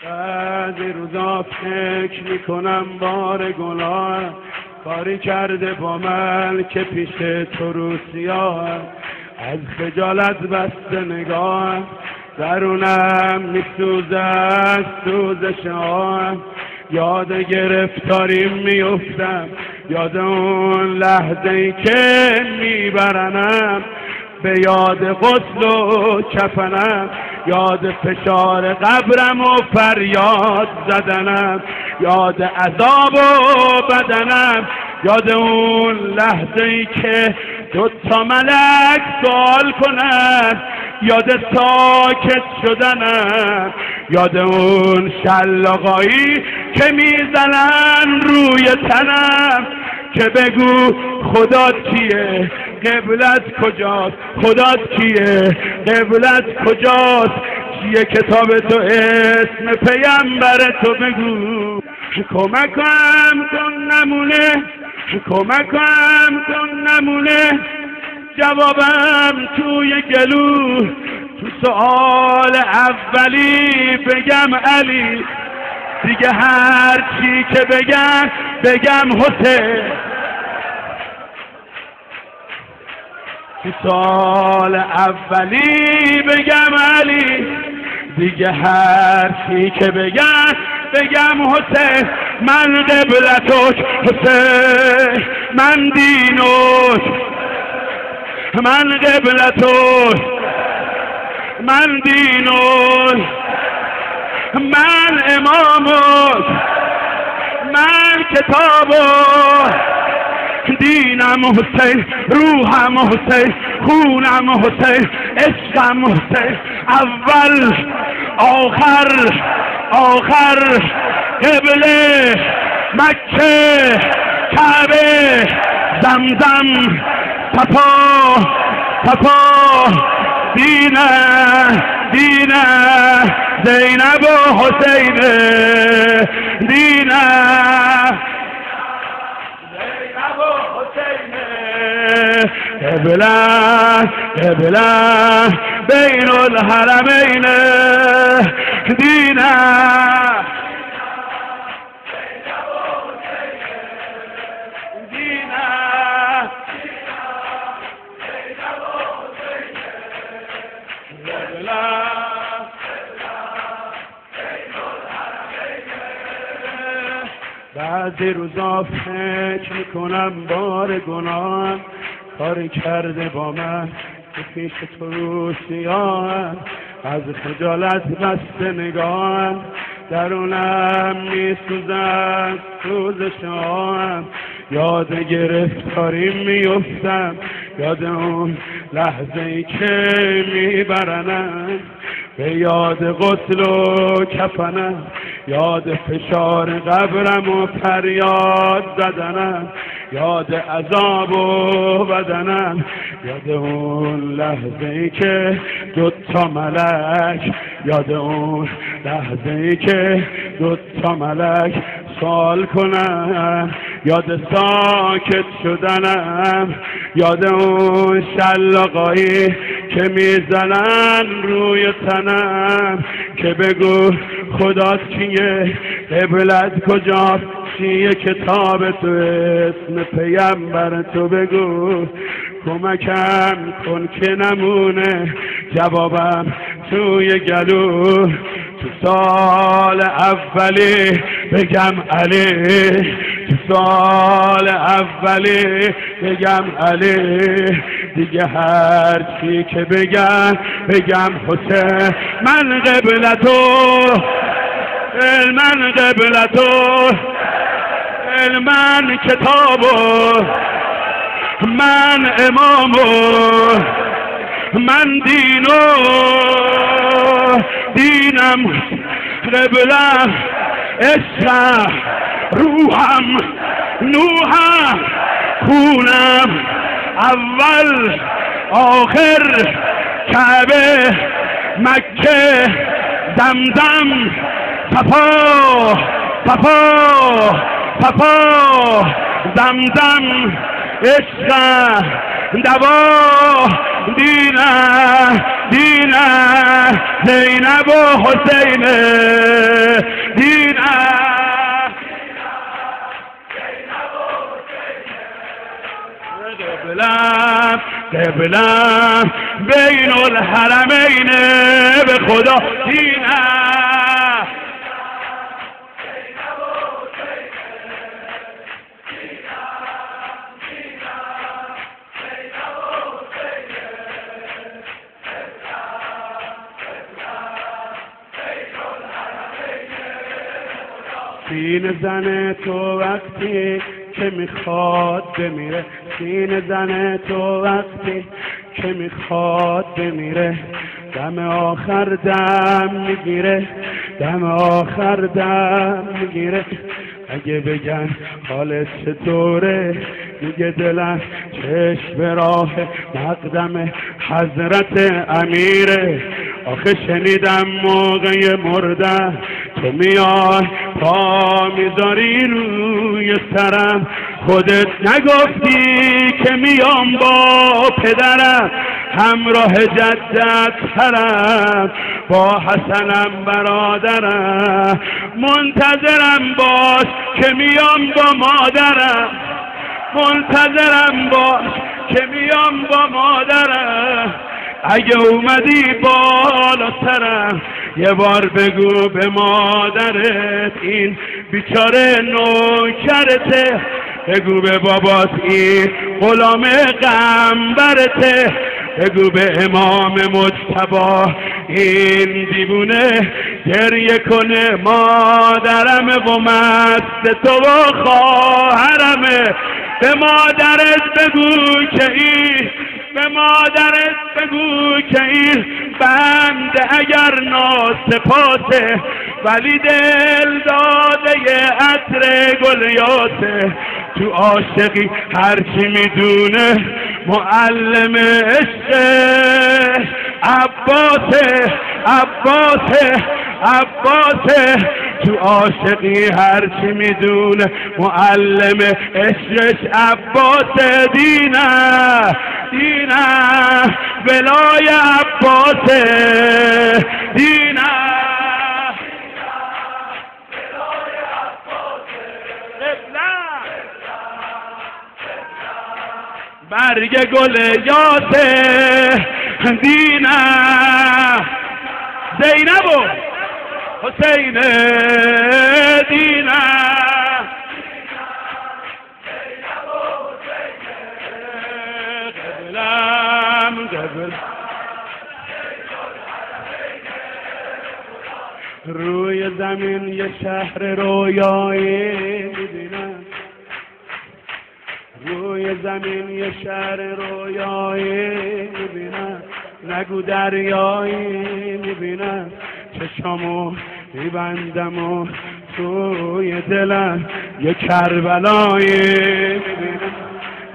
بعضی روزا فکر میکنم بار گناه کاری کرده با من که پیش تو رو سیاه، از خجالت بسته نگاه درونم میسوزه از سوزش آه. یاد گرفتاریم میفتم، یاد اون لحظه‌ای که میبرنم، به یاد غسل و کفنم، یاد فشار قبرم و فریاد زدنم، یاد عذاب و بدنم، یاد اون لحظه‌ای که 2 ملک سوال کنن، یاد ساکت شدنم، یاد اون شلاقایی که میزنن روی تنم که بگو خدات کیه، قبلت کجاست، خدات کیه، قبلت کجاست، چیه کتاب تو، اسم پیامبر تو بگو. کمکم کن نمونه، کمکم کن نمونه، جوابم توی گلو، تو سؤال اولی بگم علی، دیگه هر چی که بگم حسین. تو سؤال اولی بگم علی، دیگه هر چی که بگم حسین. من قبلتوش حسین، من دینوش، من قبلتوش، من دینوش، من اماموش، من کتابوش. دینم حسین، روحم حسین، خونم حسین، عشقم حسین، اول آخر قبله مکه کعبه زمزم صفا دینه زینب و حسین دینه زینب و حسین قبله بین الحرمین دینه بعضی روزا فکر میکنم بار گناه کاری کرده با من که پیش تو رو سیاه، از خجالت بسته نگاه درونم میسوزد سوزش آه. یاد گرفتاریم میفتم، یاد اون لحظه‌ای که میبرنم، به یاد غسل و کفنم، یاد فشار قبرم و فریاد زدنم، یاد عذاب و بدنم، یاد اون لحظه‌ای که 2 ملک، یاد اون لحظه‌ای که 2 ملک سوال کنن، یاد ساکت شدنم، یاد اون شلاقایی که میزنن روی تنم که بگو خدات کیه، قبلت کجاست، چیه کتاب تو، اسم پیامبر تو بگو. کمکم کن که نمونه، جوابم توی گلو، تو سال اولی بگم علی، تو سال اولی بگم علی، دیگه هر چی که بگم حسین. من قبلتو، من قبلتو، من کتابو، من امامو، من دینم قبلم، عشقم، روحم، نوحم، خونم، اول آخر کعبه مکه زمزم صفا زمزم عشقم دوا دینه زینب و حسین قبلم بین الحرمین به خدا دینم. سینه زن تو وقتی که میخواد بمیره، سینه زن تو وقتی که میخواد بمیره، دم آخر دم میگیره، دم آخر دم میگیره. اگه بگن حالت چطوره میگه دلم چشم به راه مقدم حضرت امیره. آخه شنیدم موقع مردن تو میای پا میذاری روی سرم، خودت نگفتی که میام با پدرم همراه جدت سرم، با حسنم برادرم منتظرم باش که میام با مادرم، منتظرم باش که میام با مادرم. اگه اومدی بالا سرم یه بار بگو به مادرت این بیچاره نوکرته، بگو به بابات این غلام قنبرته، بگو به امام مجتبی این دیوونه گریه کنه مادرمه و مست تو و خواهرمه. به مادرت بگو که این، به مادرت بگو که این بنده اگر ناسپاسه ولی دل داده عطر گلیاسه، تو عاشقی هرچی میدونه معلم عشق عباسه، عباسه، عباسه، تو عاشقی هرچی میدونه معلم عشقش عباسه. دینه دینه ولای عباسه، دینه ولای عباسه، برگ گل یاسه، دینه زینبو حسین دینه قبلم قبل روی زمین یه شهر رویایی میبینم، روی زمین یه شهر رویایی میبینم، نگو دریایی میبینم، چشامو میبندم و توی دلم یه کربلایی میبینم،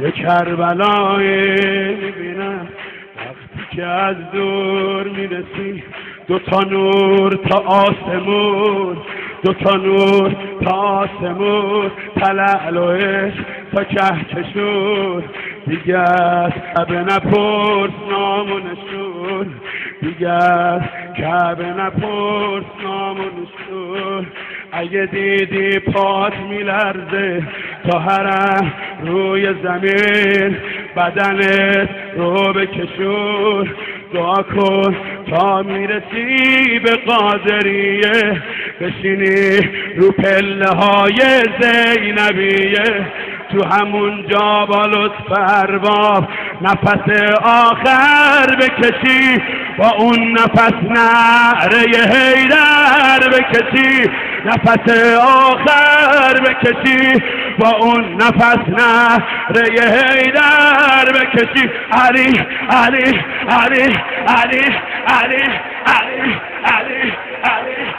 یه کربلایی میبینم. وقتی که از دور میرسی دوتا نور تا آسمون، دوتا نور تا آسمون، تلعل و عشق تا کهکشون، دیگه از کعبه نپرس نام و نشون، دیگه از کعبه نپرس نام و نشون. اگه دیدی پات میلرزه تا حرم روی زمین، بدنت رو بکشون، دعا کن تا میرسی به قادریه، بشینی رو پله های زینبیه، تو همون جا با لطف ارباب نفس آخر بکشی، با اون نفس نعره حیدر بکشی، نفس آخر بکشی، با اون نفس نعره حیدر بکشی. علی علی علی علی علی علی علی علی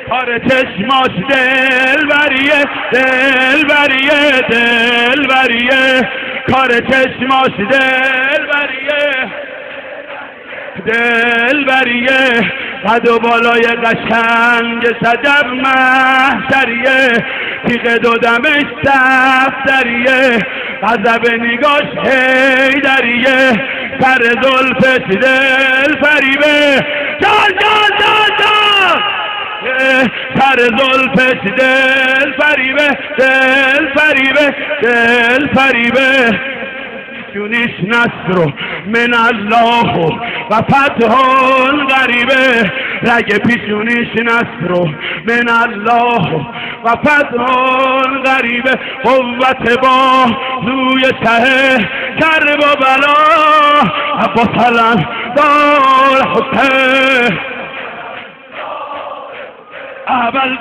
کار چشماش دلبریه، دلبریه، دلبریه، کار چشماش دلبریه، دلبریه، قد و بالای قشنگ سجب محشریه تیغ دو دمش دفتریه غضب نگاش حیدریه سر زلفش دل فریبه جان جان جان جان سر زلفش دل فریبه دل فریبه دل فریبه پیشونیش نصر من الله و فتح غریبه رگ پیشونیش نصر من الله و فتح غریبه قوت با روی شه کرب و بلا عباس علم دار حسین اول